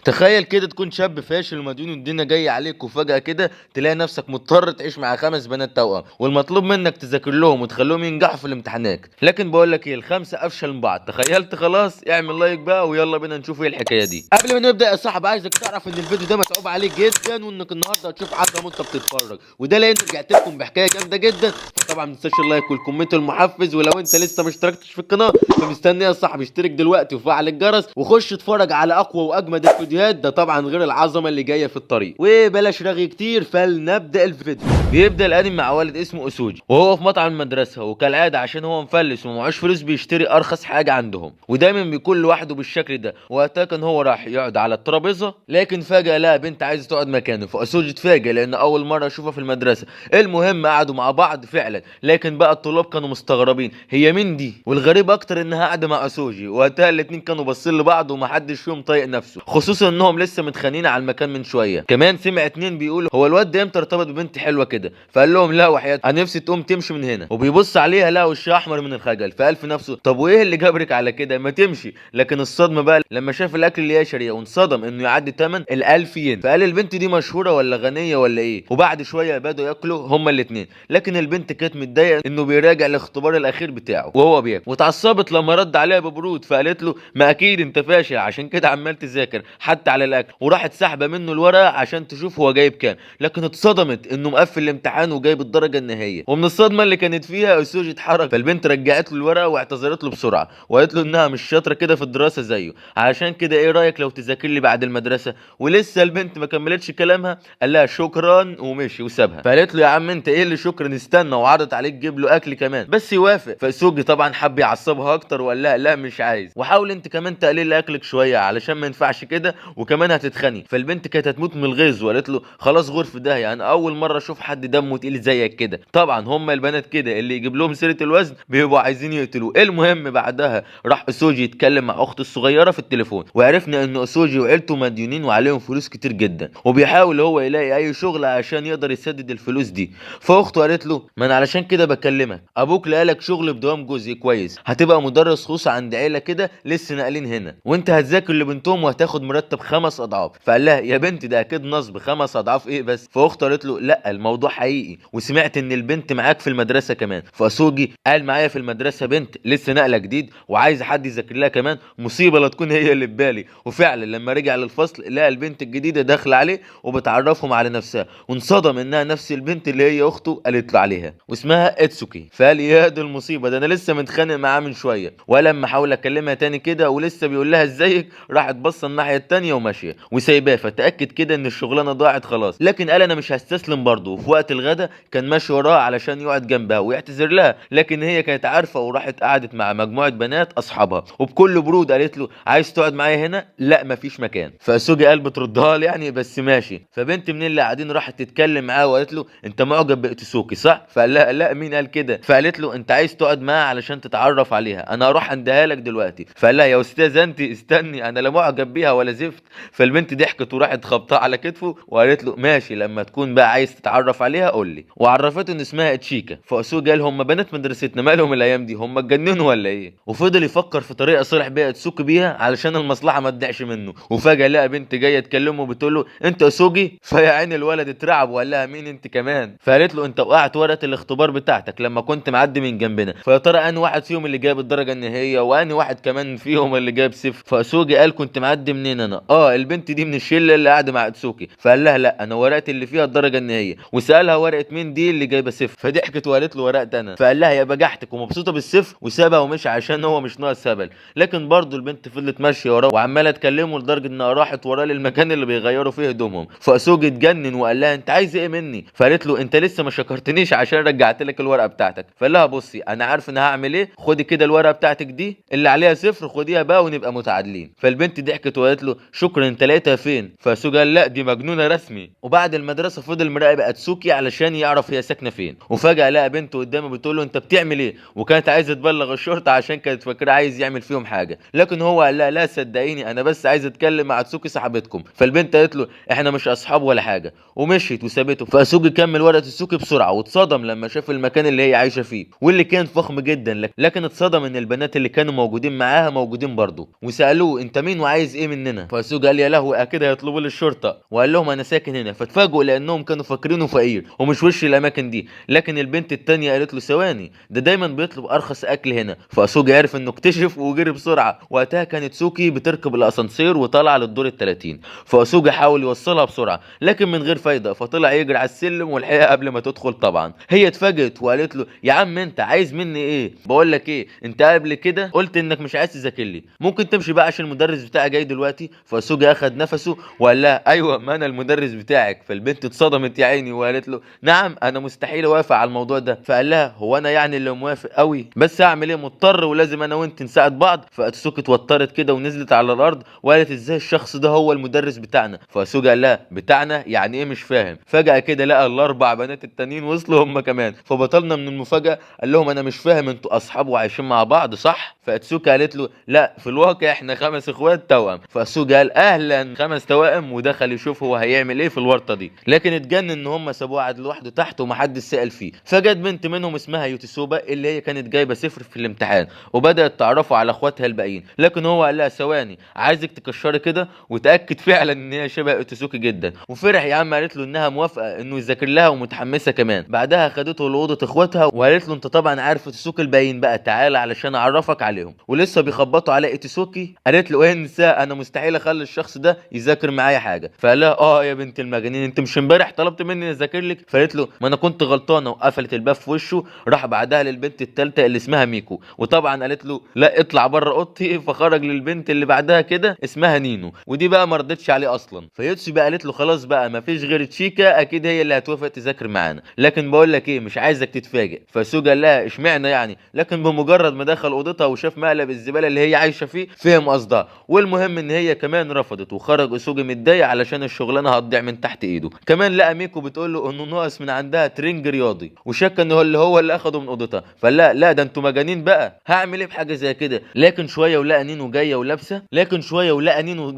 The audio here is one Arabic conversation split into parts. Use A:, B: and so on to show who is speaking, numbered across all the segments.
A: تخيل كده تكون شاب فاشل ومديون والدنيا جايه عليك، وفجأة كده تلاقي نفسك مضطر تعيش مع 5 بنات توأم، والمطلوب منك تذاكر لهم وتخليهم ينجحوا في الامتحانات. لكن بقول لك ايه، ال5 افشل من بعض. تخيلت؟ خلاص اعمل لايك بقى ويلا بينا نشوف ايه الحكايه دي. قبل ما نبدا يا صاحبي، عايزك تعرف ان الفيديو ده متعوب عليه جدا، وانك النهارده هتشوف عظمه وانت بتتفرج، وده لان رجعت لكم بحكايه جامده جدا. فطبعا ما تنساش اللايك والكومنت المحفز، ولو انت لسه ما اشتركتش في القناه فمستني يا صاحبي اشترك دلوقتي وفعل الجرس وخش اتفرج على اقوى واجمد الفيديوهات، ده طبعا غير العظمه اللي جايه في الطريق. وبلاش رغي كتير، فلنبدا الفيديو. بيبدا الانمي مع والد اسمه اسوجي، وهو في مطعم المدرسه، وكالعاده عشان هو مفلس ومعوش فلوس بيشتري ارخص حاجه عندهم، ودايما بيكون لوحده بالشكل ده. وقتها كان هو راح يقعد على الترابيزه، لكن فجاه لقى بنت عايزه تقعد مكانه، فاسوجي اتفاجئ لان اول مره اشوفها في المدرسه. المهم قعدوا مع بعض فعلا، لكن بقى الطلاب كانوا مستغربين هي مين دي، والغريب اكتر انها قاعده مع اسوجي. وقتها الاتنين كانوا باصين لبعض ومحدش فيهم طايق نفسه، خصوصا انهم لسه متخانقين على المكان من شويه. كمان سمع اتنين بيقولوا هو الواد ده امتى ارتبط ببنت حلوه كده، فقال لهم لا وحياة انا نفسي تقوم تمشي من هنا. وبيبص عليها لقى وشها احمر من الخجل، فقال في نفسه طب وايه اللي جبرك على كده، ما تمشي. لكن الصدمه بقى لما شاف الاكل اللي هي شاريه، وانصدم انه يعدي ثمن ال1000 ين. فقال البنت دي مشهوره ولا غنيه ولا ايه. وبعد شويه بدأوا ياكلوا هما الاتنين، لكن البنت كانت متضايقه انه بيراجع الاختبار الاخير بتاعه وهو بياكل، واتعصبت لما رد عليها ببرود. فقالت له ما اكيد انت فاشل عشان كده عمال تذاكر حتى على الاكل، وراحت سحبه منه الورقه عشان تشوف هو جايب كام. لكن اتصدمت انه مقفل الامتحان وجايب الدرجه النهائيه. ومن الصدمه اللي كانت فيها اسوجي اتحرك، فالبنت رجعت له الورقه واعتذرت له بسرعه، وقالت له انها مش شاطره كده في الدراسه زيه، عشان كده ايه رايك لو تذاكر لي بعد المدرسه. ولسه البنت ما كملتش كلامها قال لها شكرا ومشي وسابها. فقالت له يا عم انت ايه اللي شكرا، استنى، وعرضت عليك تجيب له اكل كمان بس يوافق. فاسوجي طبعا حب يعصبها اكتر وقال لها لا مش عايز، وحاول انت كمان تقلل اكلك شويه علشان ما ينفعش كده وكمان هتتخني. فالبنت كانت هتموت من الغيظ وقالت له خلاص غور في داهيه، انا اول مره اشوف حد دمه تقيل زيك كده. طبعا هم البنات كده اللي يجيب لهم سيره الوزن بيبقوا عايزين يقتلوه. المهم بعدها راح اسوجي يتكلم مع اخته الصغيره في التليفون، وعرفنا ان اسوجي وعيلته مديونين وعليهم فلوس كتير جدا، وبيحاول هو يلاقي اي شغل عشان يقدر يسدد الفلوس دي. فاخته قالت له ما انا علشان كده بكلمك، ابوك لقالك شغل بدوام جزئي كويس، هتبقى مدرس خصوصي عند عيله كده لسه ناقلين هنا، وانت هتذاكر لبنتهم وهتاخد مرتب 5 اضعاف. فقال لها يا بنت ده اكيد نصب، 5 اضعاف ايه بس. فاخته قالت له لا الموضوع حقيقي، وسمعت ان البنت معاك في المدرسه كمان. فاسوجي قال معايا في المدرسه بنت لسه ناقله جديد وعايزه حد يذاكر لها كمان، مصيبه لا تكون هي اللي في بالي. وفعلا لما رجع للفصل لقى البنت الجديده داخله عليه وبتعرفهم على نفسها، وانصدم انها نفس البنت اللي هي اخته قالت له عليها واسمها اتسوكي. فقال يا دي المصيبه، ده انا لسه متخانق معاه من شويه. ولما حاول اكلمها تاني كده ولسه بيقول لها ازيك، راحت بصه الناحيه التانيه وماشيه وسايباه. فتاكد كده ان الشغلانه ضاعت خلاص، لكن قال انا مش هستسلم برضه. وفي وقت الغدا كان ماشي وراها علشان يقعد جنبها ويعتذر لها، لكن هي كانت عارفه وراحت قعدت مع مجموعه بنات اصحابها، وبكل برود قالت له عايز تقعد معايا هنا؟ لا مفيش مكان. فاسوجي قال بتردها لي يعني بس ماشي. فبنت من اللي قاعدين راحت تتكلم معاه وقالت له انت معجب باتسوكي صح؟ فقال لها لا مين قال كده. فقالت له انت عايز تقعد معاها علشان تتعرف عليها، انا هروح عندها لك دلوقتي. فقال لها يا استاذه انت استني، انا لا معجب بيها ولا زفت. فالبنت ضحكت وراحت خبطها على كتفه وقالت له ماشي، لما تكون بقى عايز تتعرف عليها قول لي. وعرفته ان اسمها تشيكا. فاسوجي قال هم بنات مدرستنا مالهم الايام دي، هم اتجننوا ولا ايه؟ وفضل يفكر في طريقه صلح بيها اتسوكي بيها علشان المصلحه ما تضيعش منه. وفجاه لقى بنت جايه تكلمه بتقول له انت اسوجي. فيا عين الولد اترعب وقال لها مين انت كمان. فقالت له انت وقعت ورقه الاختبار بتاعتك لما كنت معدي من جنبنا، فيا ترى انهي واحد فيهم اللي جاب الدرجه النهائيه وانهي واحد كمان فيهم اللي جاب صفر. فاسوجي قال كنت معدي منين انا؟ البنت دي من الشله اللي قاعده مع اتسوكي. فقال لها لا انا ورقتي اللي فيها الدرجه النهائيه. وسالها ورقه مين دي اللي جايبه صفر، فضحكت وقالت له ورقتي انا. فقال لها يا بجحتك ومبسوطه بالصفر وسابها ومشي عشان هو مش ناقص هبل. لكن برضه البنت فضلت ماشيه وراه وعماله تكلمه لدرجه انها راحت وراه للمكان اللي بيغيروا فيه هدومهم. فاسوجي اتجنن وقال لها انت عايز ايه مني؟ فقالت له انت لسه ما شكرتنيش عشان رجعت لك الورقه بتاعتك. فقال لها بصي انا عارف انا هعمل ايه، خدي كده الورقه بتاعتك دي اللي عليها صفر خديها بقى ونبقى متعادلين. فالبنت ضحكت وقالت له شكرا، انت لقيتها فين؟ فاسوجي قال لا دي مجنونه رسمي. وبعد المدرسه فضل مراقب اتسوكي علشان يعرف هي ساكنه فين. وفجاه لقى بنت قدامه بتقول له انت بتعمل ايه، وكانت عايزه تبلغ الشرطه عشان كانت فاكره عايز يعمل فيهم حاجه. لكن هو قال لا صدقيني انا بس عايز اتكلم مع اتسوكي صاحبتكم. فالبنت قالت له احنا مش اصحاب ولا حاجه ومشيت وسابته. فاسوجي كمل ورقه اتسوكي بسرعه واتصدم لما شاف المكان اللي هي عايشه فيه واللي كان فخم جدا، لكن اتصدم ان البنات اللي كانوا موجودين معاها موجودين برضه. وسالوه انت مين وعايز ايه مننا؟ فسوق قال يا لهوي اكيد هيطلبوا لي الشرطه، وقال لهم انا ساكن هنا. فاتفاجئوا لانهم كانوا فاكرينه فقير ومش وش الاماكن دي. لكن البنت التانية قالت له ثواني، ده دايما بيطلب ارخص اكل هنا. فسوق عرف انه اكتشف وجري بسرعه. وقتها كانت سوكي بتركب الاسانسير وطالعه للدور ال30. فسوق حاول يوصلها بسرعه لكن من غير فايده، فطلع يجري على السلم والحقيقه قبل ما تدخل طبعا. هي اتفاجئت وقالت له يا عم انت عايز مني ايه؟ بقول لك ايه، انت قبل كده قلت انك مش عايز تذاكر لي، ممكن تمشي بقى عشان المدرس بتاعي جاي دلوقتي. فسوجي اخد نفسه وقال لها ايوه ما انا المدرس بتاعك. فالبنت اتصدمت يا عيني وقالت له نعم انا مستحيل اوافق على الموضوع ده. فقال لها هو انا يعني اللي موافق قوي، بس اعمل ايه، مضطر ولازم انا وانت نساعد بعض. فاتسوكي اتوترت كده ونزلت على الارض وقالت ازاي الشخص ده هو المدرس بتاعنا. فسوجي قال لها بتاعنا يعني ايه مش فاهم. فجأة كده لقى الاربع بنات التانيين وصلوا هم كمان. فبطلنا من المفاجأة قال لهم انا مش فاهم انتوا اصحاب وعايشين مع بعض صح؟ فاتسوكي قالت له لا في الواقع احنا 5 اخوات توأم. فاتسوكي قال اهلا 5 توائم، ودخل يشوف هو هيعمل ايه في الورطة دي. لكن اتجنن ان هم سابوه قاعد لوحده تحت ومحدش سأل فيه. فجت بنت منهم اسمها يوتيسوبا اللي هي كانت جايبة 0 في الامتحان، وبدأت تعرفوا على اخواتها الباقيين. لكن هو قال لها ثواني عايزك تكشري كده وتأكد فعلا ان هي شبه اوتسوكي جدا. وفرح يا عم، قالت له انها موافقة انه يذاكر لها ومتحمسة كمان. بعدها خدته لأوضة اخواتها وقالت له انت طبعا عارف اوتسوكي الباقيين بقى، تعالى علشان اعرفك عليهم. ولسه بيخبطوا على اوتسوكي قالت له انسى، انا مستحيل اخلي الشخص ده يذاكر معايا حاجة. فقال لها اه يا بنت المجانين انت مش امبارح طلبت مني اذاكر لك؟ فقالت له ما انا كنت غلطانة، وقفلت الباب في وشه. راح بعدها للبنت التالتة اللي اسمها ميكو، وطبعا قالت له لا اطلع بره اوضتي. فخرج للبنت اللي بعدها كده اسمها نينو، ودي بقى ما رضتش عليه اصلا. فيوتسي بقى قالت له خلاص بقى ما فيش غير تشيكا، اكيد هي اللي هتوافق تذاكر معانا، لكن بقول لك ايه مش عايزك تتفاجئ. فسوق قال لها اشمعنى يعني؟ لكن بمجرد ما دخل اوضتها وشاف مقلب الزباله اللي هي عايشه فيه فهم قصدها. والمهم ان هي كمان رفضت، وخرج اسوجي متضايق علشان الشغلانه هتضيع من تحت ايده. كمان لقى ميكو بتقول له انه ناقص من عندها ترنج رياضي، وشك انه هو اللي اخده من اوضتها. فلا لا ده انتوا مجانين بقى، هعمل ايه بحاجه زي كده؟ لكن شويه ولقى نينو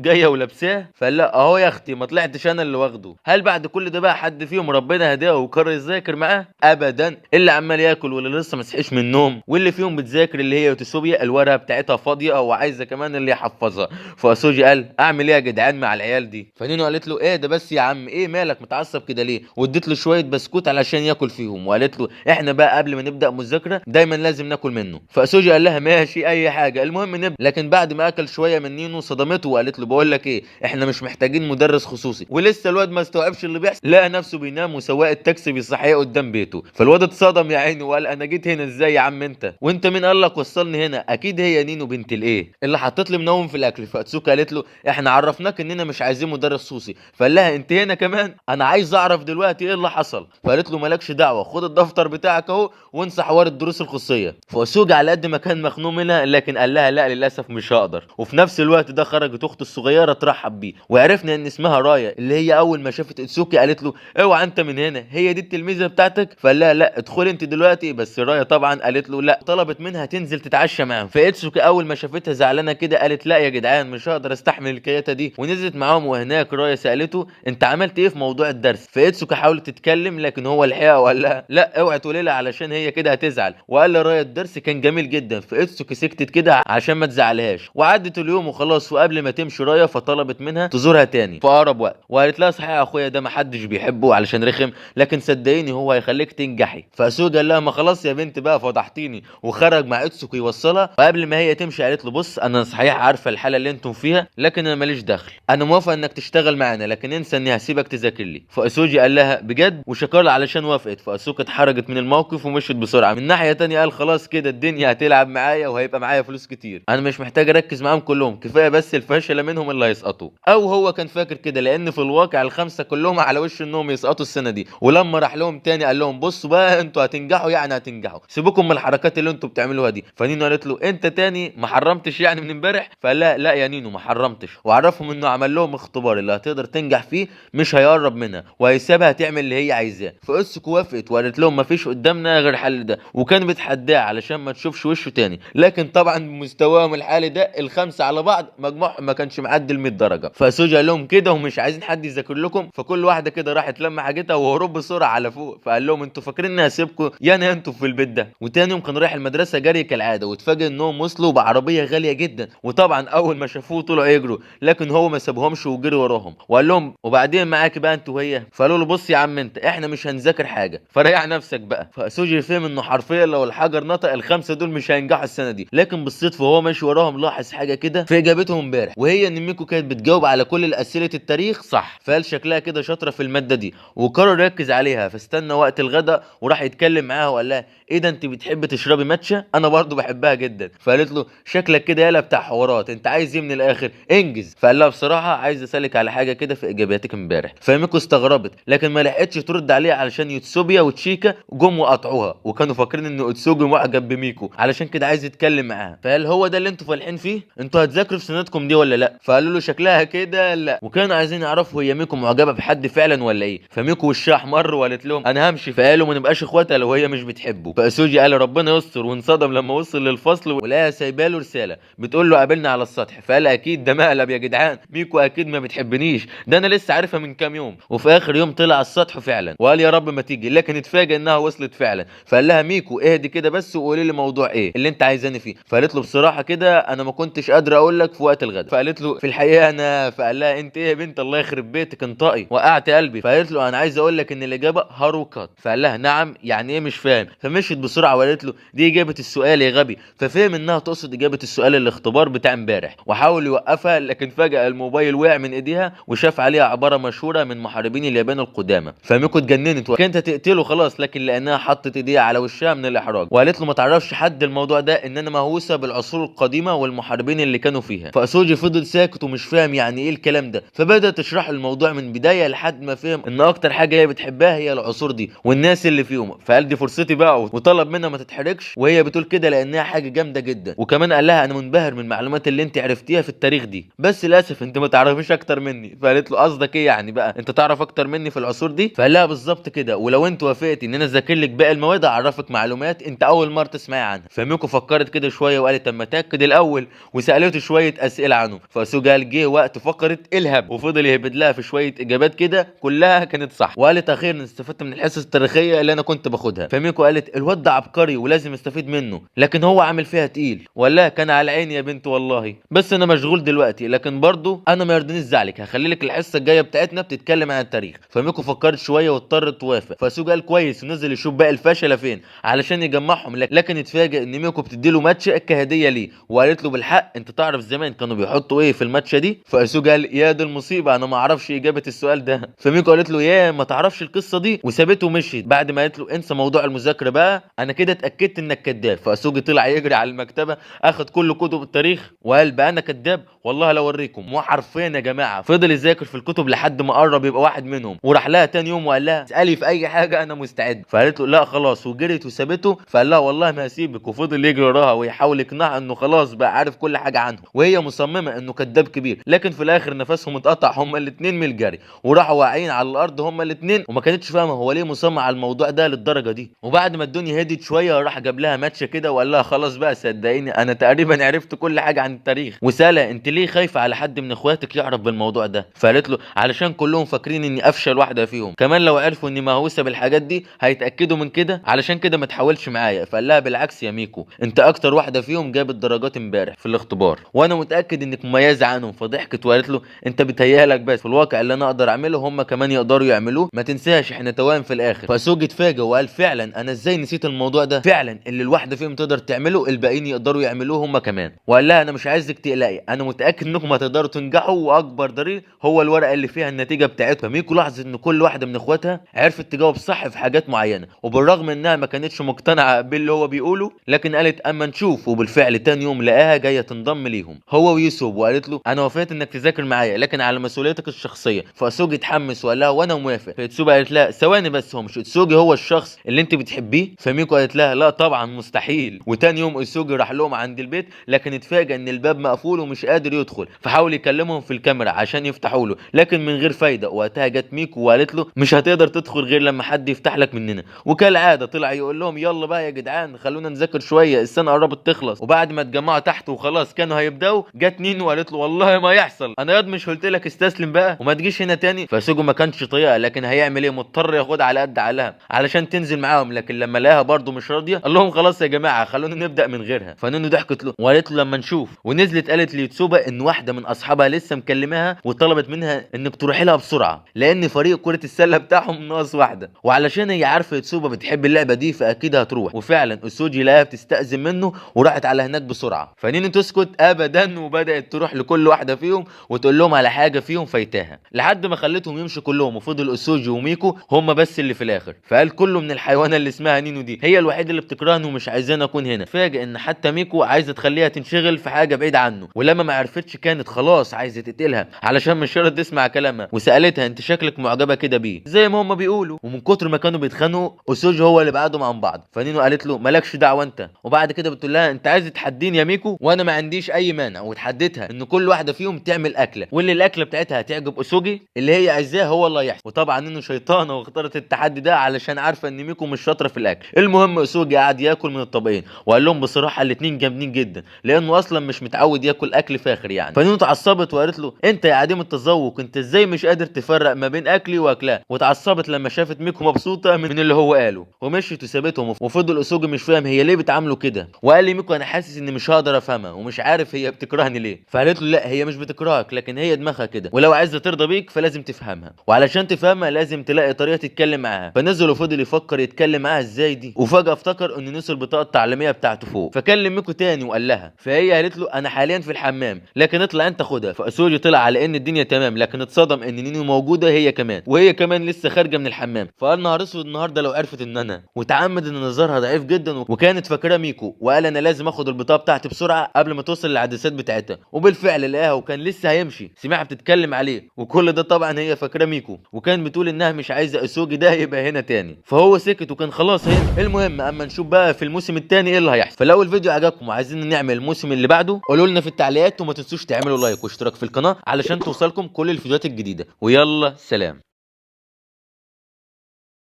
A: جايه ولابساه. فقال لا اهو يا اختي ما طلعتش انا اللي واخده. هل بعد كل ده بقى حد فيهم ربنا هداه وقرر يذاكر معاه؟ ابدا، اللي عمال ياكل واللي لسه ما صحيش من النوم، واللي فيهم بتذاكر اللي هي يوتسوبيا الورقه بتاعتها فاضيه وعايزه كمان اللي يحفظها. فاسوجي قال اعمل ايه يا جدعان مع العيال دي؟ فنينو قالت له ايه ده بس يا عم، ايه مالك متعصب كده ليه؟ واديت له شويه بسكوت علشان ياكل فيهم، وقالت له احنا بقى قبل ما نبدا مذاكره دايما لازم ناكل منه. فاسوجي قال لها ماشي اي حاجه المهم نبدا. لكن بعد ما اكل شويه من نينو صدمته وقالت له بقول لك ايه، احنا مش محتاجين مدرس خصوصي. ولسه الواد ما استوعبش اللي بيحصل لقى نفسه بينام وسواق التاكسي بيصحيه قدام بيته. فالواد اتصدم يا عيني وقال انا جيت هنا ازاي يا عم انت؟ وانت مين قال لك وصلني هنا؟ اكيد هي نينو بنت الايه اللي حطت لي منوم في الاكل. فاتسوكا قالت له احنا عرفناك اننا مش عايزين مدرس خصوصي. فقال لها انت هنا كمان؟ انا عايز اعرف دلوقتي ايه اللي حصل. فقالت له مالكش دعوه، خد الدفتر بتاعك اهو وانسى حوار الدروس الخصوصيه. فاسوجا على قد ما كان مخنوق منها لكن قال لها لا للاسف مش هقدر. وفي نفس الوقت ده خرجت اخته الصغيره ترحب بيه، وعرفنا ان اسمها رايا اللي هي اول ما شافت اتسوكي قالت له اوعى انت من هنا، هي دي التلميذه بتاعتك؟ فقال لها لا ادخلي انت دلوقتي. بس رايا طبعا قالت له لا، طلبت منها تنزل تتعشى معاهم. فاتسوكي اول ما شافتها زعلانه كده قالت لا يا جدعان مش هقدر استحمل الكياته دي، ونزلت معاهم. وهناك رايا سالته انت عملت ايه في موضوع الدرس؟ فاتسوكي حاولت تتكلم لكن هو الحقيقه وقال لها لا اوعي تقولي لها علشان هي كده هتزعل. وقال لرايا الدرس كان جميل جدا. فاتسوكي سكتت كده عشان ما تزعلهاش، وعدت اليوم وخلاص. وقبل ما تمشي رايا فطلبت منها تزورها تاني في اقرب وقت، وقالت لها صحيح يا اخويا ده ما حدش بيحبه علشان رخم، لكن صدقيني هو هيخليك تنجحي. فاسوجا قال لها ما خلاص يا بنت بقى فضحتيني، وخرج مع اتسوكي يوصلها. وقبل ما هي تمشي قالت له بص انا صحيح عارفه الحاله اللي انتم فيها لكن انا ماليش دخل، انا موافقه انك تشتغل معانا لكن انسى اني هسيبك تذاكر لي. فاسوجي قال لها بجد وشكر لها علشان وافقت. فاسوكا اتحرجت من الموقف ومشيت بسرعه. من ناحيه تانية قال خلاص كده الدنيا هتلعب معايا وهيبقى معايا فلوس كتير، انا مش محتاج اركز معاهم كلهم، كفايه بس الفاشله منهم اللي هيسقطوا. او هو كان فاكر كده لان في الواقع ال5 كلهم على وش انهم يسقطوا السنه دي. ولما راح لهم تاني قال لهم بصوا بقى انتوا هتنجحوا يعني هتنجحوا، سيبوكم من الحركات اللي انتوا بتعملوها دي. فنينو قالت له انت تاني ما حرمتش يعني من امبارح؟ فقال لا لا يا نينو ما حرمتش، وعرفهم انه عمل لهم اختبار اللي هتقدر تنجح فيه مش هيقرب منها وهيسيبها تعمل اللي هي عايزاه. فاسكو وافقت وقالت لهم ما فيش قدامنا غير الحل ده، وكان بتحداه علشان ما تشوفش وشه تاني. لكن طبعا بمستواهم الحالي ده ال5 على بعض مجموعهم ما كانش معدي ال100 درجه. فاسوجا قال لهم كده ومش عايزين حد يذاكر لكم. فكل واحده كده راحت لما حاجتها وهرب بسرعه على فوق. فقال لهم انتوا فاكرين اني هسيبكم يعني انتوا في البيت ده؟ وتاني يوم كان رايح المدرسه جري كالعاده، واتفاجئ انهم وصلوا بعربيه غاليه جدا. وطبعا اول ما شافوه طلعوا يجروا يجروا، لكن هو ما سابهمش وجري وراهم وقال لهم وبعدين معاك بقى انت وهي؟ فقالوا له بص يا عم انت احنا مش هنذاكر حاجه فريح نفسك بقى. فسوجي فهم انه حرفيا لو الحجر نطق الخمسه دول مش هينجحوا السنه دي. لكن بالصدفه وهو ماشي وراهم لاحظ حاجه كده في اجابتهم امبارح، وهي ان ميكو كانت بتجاوب على كل الاسئله التاريخ صح، فقال شكلها كده شاطره في الماده دي وقرر يركز عليها. فاستنى وقت الغداء وراح يتكلم معاها وقال لها ايه ده انت بتحبي تشربي ماتشا؟ انا برضو بحبها جدا. فقالت له شكلك كده يالا بتاع حوارات، انت عايز ايه من الاخر؟ انجز. فقال لها بصراحه عايز اسالك على حاجه كده في اجاباتك امبارح. فميكو استغربت لكن ما لحقتش ترد عليه علشان يوتسوبيا وتشيكا جم وقطعوها وكانوا فاكرين ان اوتسوجي معجب بميكو علشان كده عايز يتكلم معاها. فقال هو ده اللي انتوا فالحين فيه؟ انتوا هتذاكروا في سنتكم دي ولا لا؟ فقالوا له شكلها كده لا، وكانوا عايزين يعرفوا هي ميكو معجبه بحد فعلا ولا ايه. فميكو وشها احمر وقالت لهم انا همشي. فقالوا ما نبقاش اخواتها لو هي مش بتحبه. فاسوجي قال ربنا يستر وانصدم لما وصل للفصل ولقاها سايبه له رساله بتقول له قابلنا على السطح. فقال اكيد ده مقلب يا جدعان، ميكو اكيد ما بتحبنيش، ده انا لسه عارفها من كام يوم. وفي اخر يوم طلع على السطح فعلا وقال يا رب ما تيجي، لكن اتفاجئ انها وصلت فعلا. فقال لها ميكو اهدي كده بس وقولي لي موضوع ايه اللي انت عايزاني فيه. فقالت له بصراحه كده انا ما كنتش قادره اقول لك في وقت الغداء. فقالت له في الحقيقه انا. فقال لها انت ايه يا بنت الله يخرب بيتك انطقي وقعت قلبي. فقالت له انا عايز اقول لك ان الاجابه هاروكات. فقال لها نعم يعني ايه مش فاهم. فمشيت بسرعه وقالت له دي اجابه السؤال يا غبي. ففهم انها تقصد اجابه السؤال الاختبار بتاع امبارح وحاول يوقفها، لكن فجاه الموبايل وقع من ايديها وشاف عليها عباره مشهوره من محاربين اليابان القدامى. فميكو اتجننت وكانت هتقتله خلاص، لكن لانها حطت ايديها على وشها من الاحراج وقالت له ما تعرفش حد الموضوع ده ان انا مهووسه بالعصور القديمه والمحاربين اللي كانوا فيها. فاسوجي فضل ساكت ومش فاهم يعني ايه الكلام ده، فبدات تشرح الموضوع من بدايه لحد ما فهم ان اكتر حاجه هي بتحبها هي العصور دي والناس اللي فيهم. فقال دي فرصتي بقى وطلب منها ما تتحركش وهي بتقول كده لانها حاجه جامده جدا. وكمان قال لها انا منبهر من المعلومات اللي انت عرفتيها في التاريخ دي، بس للاسف انت ما تعرفيش اكتر مني. فقالت له قصدك ايه يعني بقى انت تعرف اكتر مني في العصور دي؟ فقال لها بالظبط كده، ولو انت وافقتي ان انا اذاكر لك باقي المواد اعرفك معلومات انت اول مره تسمعي عنها. فميكو فكرت كده شويه وقالت اما اتاكد الاول وسالته شويه اسئله عنه. فاسوجي قال جه وقت فقره الهب وفضل يهبد لها في شويه اجابات كده كلها كانت صح. وقالت اخيرا استفدت من الحصص التاريخيه اللي انا كنت باخدها. فميكو قالت الواد ده عبقري ولازم استفيد منه، لكن هو عامل فيها تقيل. ولا كان على عيني يا بنت والله، بس انا مشغول دلوقتي، لكن برضو انا ما يرضينيش زعلك هخلي لك الحصه الجايه بتاعتنا بتتكلم عن التاريخ. فميكو فكرت شويه واضطرت توافق. فاسوجي قال كويس ونزل يشوف باقي الفشله فين علشان يجمعهم، لكن اتفاجئ ان ميكو بتديله ماتشه كهديه ليه وقالت له بالحق انت تعرف زمان كانوا بيحطوا ايه في الماتشه دي؟ فاسوجي قال يا دي المصيبه انا ما اعرفش اجابه السؤال ده. فميكو قالت له يا ما تعرفش القصه دي وسابته ومشيت بعد ما قالت له انسى موضوع المذاكره بقى انا كده اتاكدت انك كذاب. فاسوجي طلع يجري على المكتبه اخد كل كتب التاريخ وقال بقى انا كذاب والله لو اوريكم. مو حرفيا يا جماعه فضل يذاكر في الكتب لحد ما قرب يبقى واحد منهم وراح لها تاني يوم وقال لها اسالي في اي حاجه انا مستعد. فقالت له لا خلاص وجريت وسابته. فقال لها والله ما هسيبك وفضل يجري وراها ويحاول يقنعها انه خلاص بقى عارف كل حاجه عنه وهي مصممه انه كذاب كبير. لكن في الاخر نفسهم اتقطع هما الاثنين من الجري وراحوا واقعين على الارض هما الاثنين وما كانتش فاهمه هو ليه مصمم على الموضوع ده للدرجه دي. وبعد ما الدنيا هديت شويه راح جاب لها ماتشه كده وقال لها خلاص بقى صدقيني انا تقريبا عرفت كل حاجه عن التاريخ. وساله انت ليه خايفه على حد من اخواتك يعرف بالموضوع ده؟ فقالت له علشان كلهم فاكرين اني افشل واحده فيهم، كمان لو عرفوا اني مهووسه بالحاجات دي هيتاكدوا من كده، علشان كده ما تحاولش معايا. فقال لها بالعكس يا ميكو انت اكتر واحده فيهم جابت درجات امبارح في الاختبار وانا متاكد انك مميزه عنهم. فضحكت وقالت له انت بتهيالك بس في الواقع اللي انا اقدر اعمله هم كمان يقدروا يعملوه، ما تنساش احنا توام في الاخر. فاسوجي اتفاجئ وقال فعلا انا ازاي نسيت الموضوع ده، فعلا اللي الواحده فيهم تقدر تعمله الباقيين يقدروا يعملوه هم كمان. وقال لها انا مش عايزك تقلقي انا متاكد انكم هتقدروا تنجحوا واكبر دليل هو الورقه اللي فيها النتيجه بتاعتها. فميكو لاحظ ان كل واحده من اخواتها عرفت تجاوب صح في حاجات معينه وبالرغم انها ما كانتش مقتنعه باللي هو بيقوله لكن قالت اما نشوف. وبالفعل تاني يوم لقاها جايه تنضم ليهم هو ويوسف وقالت له انا وافقت انك تذاكر معايا لكن على مسؤوليتك الشخصيه. فاسوجي اتحمس وقال لها وانا موافق. فاتسوبا قالت لها ثواني بس هو مش اتسوجي هو الشخص اللي انت بتحبيه؟ فميكو قالت لها لا طبعا مستحيل. وتاني يوم اتسوجي راح لهم عند البيت لكن اتفاجئ ان الباب مقفول ومش قادر يدخل. فحاول يكلمهم في الكاميرا عشان يفتحوا له لكن من غير فايده. وقتها جت ميكو وقالت له مش هتقدر تدخل غير لما حد يفتح لك مننا. وكالعاده طلع يقول لهم يلا بقى يا جدعان خلونا نذاكر شويه السنه قربت تخلص. وبعد ما اتجمعوا تحت وخلاص كانوا هيبداوا جت نينو وقالت له والله ما يحصل انا ياض مش قلت لك استسلم بقى وما تجيش هنا تاني. فسوجو ما كانش طايقها لكن هيعمل ايه مضطر ياخدها على قد عقلها علشان تنزل معاهم. لكن لما لقاها برضه مش راضيه قال لهم خلاص يا جماعه خلونا نبدا من غيرها. فنينو ضحكت له وقالت له لما نشوف. ونزلت قالت ليتسوبا ان واحده من اصحابها لسه مكلماها وطلبت منها انك تروحي لها بسرعه لان فريق كره السله بتاعهم ناقص واحده، وعلشان هي عارفه يتسوبا بتحب اللعبه دي فاكيد هتروح. وفعلا اسوجي لقاها بتستأذن منه وراحت على هناك بسرعه، فنينو تسكت ابدا وبدات تروح لكل واحده فيهم وتقول لهم على حاجه فيهم فايتاها، لحد ما خلتهم يمشوا كلهم وفضل اسوجي وميكو هم بس اللي في الاخر. فقال كله من الحيوانه اللي اسمها نينو دي هي الوحيده اللي بتكرهني ومش عايزاني اكون هنا. فاجئ ان حتى ميكو عايزه تخليها تنشغل في حاجه بعيد عنه، ولما ما عرفتش كانت خلاص عايزه تقتلها علشان مش راضيه تسمع كلامها، وسالتها انت شكلك معجبه كده بيه زي ما هم بيقولوا. ومن كتر ما كانوا بيتخانقوا اسوجي هو اللي بعدهم عن بعض، فنينو قالت له مالكش دعوه انت. وبعد كده بتقول لها انت عايز تحديني يا ميكو وانا ما عنديش اي مانع، وتحديتها ان كل واحده فيهم تعمل اكله واللي الاكله بتاعتها تعجب اسوجي اللي هي عايزاه هو اللي هيحصل. وطبعا نينو شيطانه واختارت التحدي ده علشان عارفه ان ميكو مش شاطره في الاكل. المهم اسوجي قعد ياكل من الطبقين وقال لهم بصراحه الاتنين جامدين جدا لانه اصلا مش متعود ياكل اكل فاخر يعني. فنينو اتعصبت وقالت له انت يا عديم التذوق انت ازاي مش قادر تفرق ما بين اكلي واكلها. واتعصبت لما شافت ميكو مبسوطه من اللي هو قاله ومشيت وسابتهم. وفضل اسوجي مش فاهم هي ليه بتعامله كده، وقال لي ميكو انا حاسس اني مش هقدر افهمها ومش عارف هي بتكرهني ليه. فقالت له لا هي مش بتكرهك لكن هي دماغها كده، ولو عايزه ترضى بيك فلازم تفهمها، وعلشان تفهمها لازم تلاقي طريقه تتكلم معاها. فنزل وفضل يفكر يتكلم معاها ازاي دي، وفجاه افتكر ان نسي البطاقه التعليميه بتاعته فوق. فكلم ميكو تاني وقال لها، فهي قالت له انا حاليا في الحمام لكن اطلع انت خدها. فاسوجي طلع على ان الدنيا تمام لكن اتصدم ان نينو موجوده هي كمان، وهي كمان لسه خارجه من الحمام. فقال نهار اسود النهارده لو عرفت ان انا، وتعمد ان نظرها ضعيف جدا وكانت فاكره ميكو، وقال انا لازم اخد البطاقه بتاعتي بسرعه قبل ما توصل للعدسات بتاعتها. وبالفعل لقاها وكان لسه هيمشي سمعها بتتكلم عليه، وكل ده طبعا هي فاكره ميكو، وكان بتقول انها مش عايزه اسوجي ده يبقى هنا تاني. فهو سكت وكان خلاص هنا. المهم اما نشوف بقى في الموسم الثاني ايه اللي هيحصل. فلو الفيديو عجبكم وعايزين نعمل الموسم اللي بعده قولوا لنا في التعليقات، وما تنسوش تعملوا لايك واشتراك في القناه علشان توصلكم كل الفيديوهات الجديده. ويلا سلام.